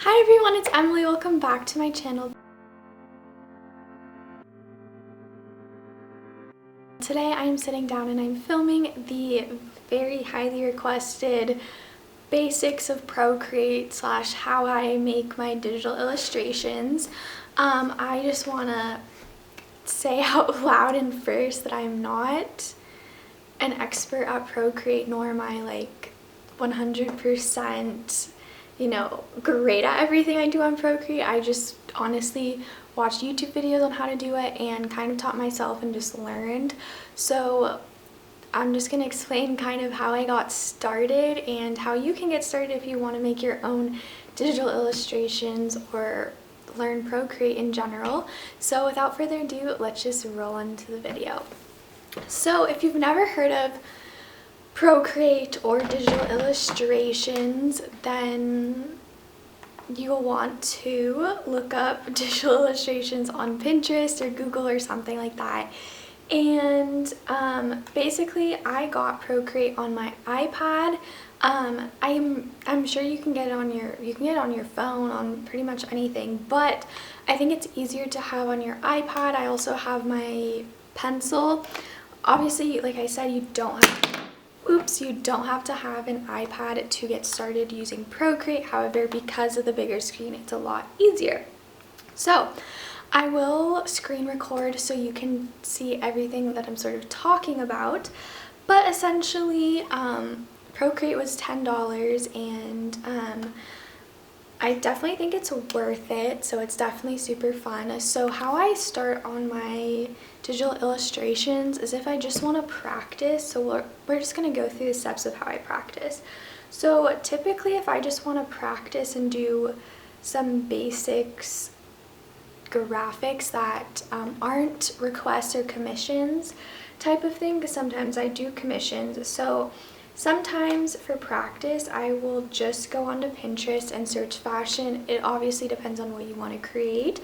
Hi everyone, it's Emily. Welcome back to my channel. Today I am sitting down and I'm filming the very highly requested basics of Procreate / how I make my digital illustrations. I just want to say out loud and first that I'm not an expert at Procreate, nor am I like 100% great at everything I do on Procreate. I just honestly watched YouTube videos on how to do it and kind of taught myself and just learned. So I'm just going to explain kind of how I got started and how you can get started if you want to make your own digital illustrations or learn Procreate in general. So without further ado, let's just roll into the video. So if you've never heard of Procreate or digital illustrations, then you'll want to look up digital illustrations on Pinterest or Google or something like that. And basically I got Procreate on my iPad. I'm sure you can get it on your phone, on pretty much anything, but I think it's easier to have on your iPad. I also have my pencil. Obviously, like I said, you don't have to have an iPad to get started using Procreate. However, because of the bigger screen, it's a lot easier. So I will screen record so you can see everything that I'm sort of talking about. But essentially, Procreate was $10 and I definitely think it's worth it, so it's definitely super fun. So how I start on my digital illustrations is if I just want to practice, so we're just going to go through the steps of how I practice. So typically if I just want to practice and do some basics graphics that aren't requests or commissions type of thing, because sometimes I do commissions, so sometimes for practice, I will just go onto Pinterest and search fashion. It obviously depends on what you want to create.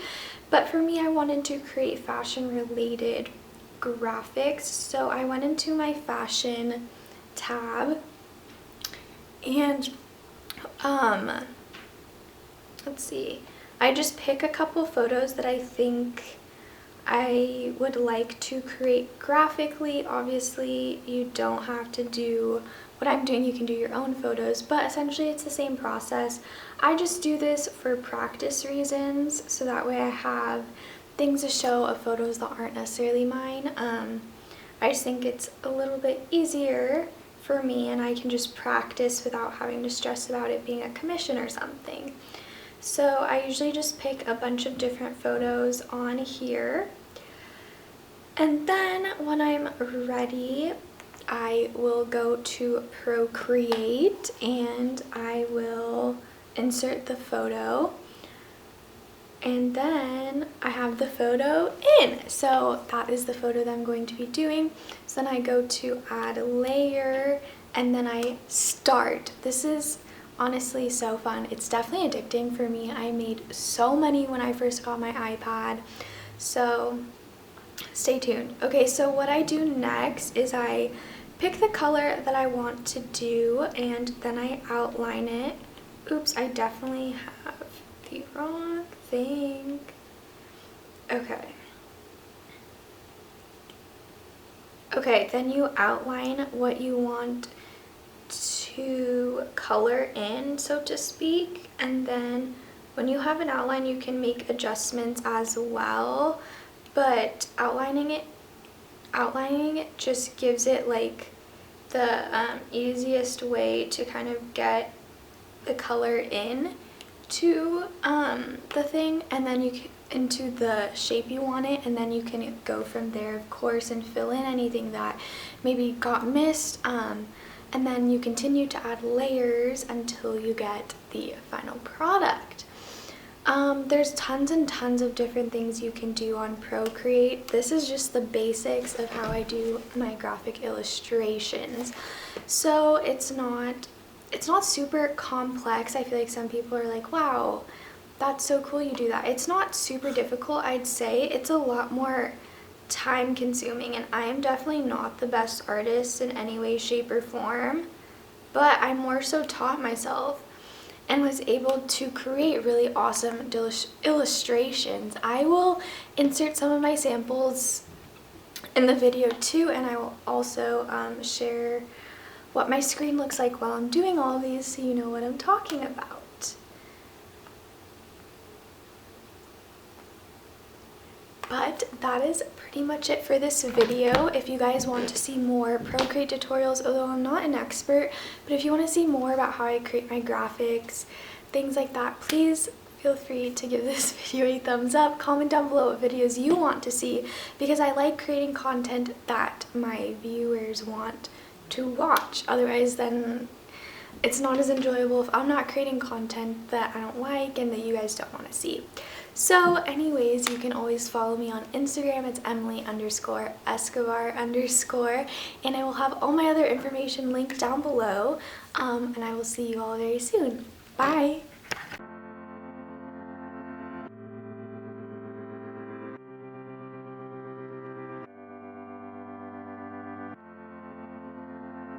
But for me, I wanted to create fashion-related graphics. So I went into my fashion tab and let's see. I just pick a couple photos that I think I would like to create graphically. Obviously, you don't have to do what I'm doing, you can do your own photos, but essentially it's the same process. I just do this for practice reasons, so that way I have things to show of photos that aren't necessarily mine. I just think it's a little bit easier for me and I can just practice without having to stress about it being a commission or something. So I usually just pick a bunch of different photos on here, and then when I'm ready, I will go to Procreate and I will insert the photo, and then I have the photo in. So that is the photo that I'm going to be doing. So then I go to add layer and then I start. This is honestly so fun. It's definitely addicting for me. I made so many when I first got my iPad, so stay tuned. Okay, so what I do next is I pick the color that I want to do and then I outline it. Oops, I definitely have the wrong thing. Okay, then you outline what you want to color in, so to speak, and then when you have an outline you can make adjustments as well, but outlining it just gives it like the easiest way to kind of get the color in to the thing, and then you can into the shape you want it, and then you can go from there, of course, and fill in anything that maybe got missed, and then you continue to add layers until you get the final product. There's tons and tons of different things you can do on Procreate. This is just the basics of how I do my graphic illustrations. So it's not super complex. I feel like some people are like, wow, that's so cool you do that. It's not super difficult, I'd say. It's a lot more time consuming, and I am definitely not the best artist in any way, shape, or form, but I more so taught myself. and was able to create really awesome illustrations. I will insert some of my samples in the video too, and I will also share what my screen looks like while I'm doing all of these so you know what I'm talking about. But that is pretty much it for this video. If you guys want to see more Procreate tutorials, although I'm not an expert, but if you want to see more about how I create my graphics, things like that, please feel free to give this video a thumbs up. Comment down below what videos you want to see, because I like creating content that my viewers want to watch. Otherwise, then it's not as enjoyable if I'm not creating content that I don't like and that you guys don't want to see. So anyways, you can always follow me on Instagram. It's Emily_Escobar_, and I will have all my other information linked down below, and I will see you all very soon. Bye!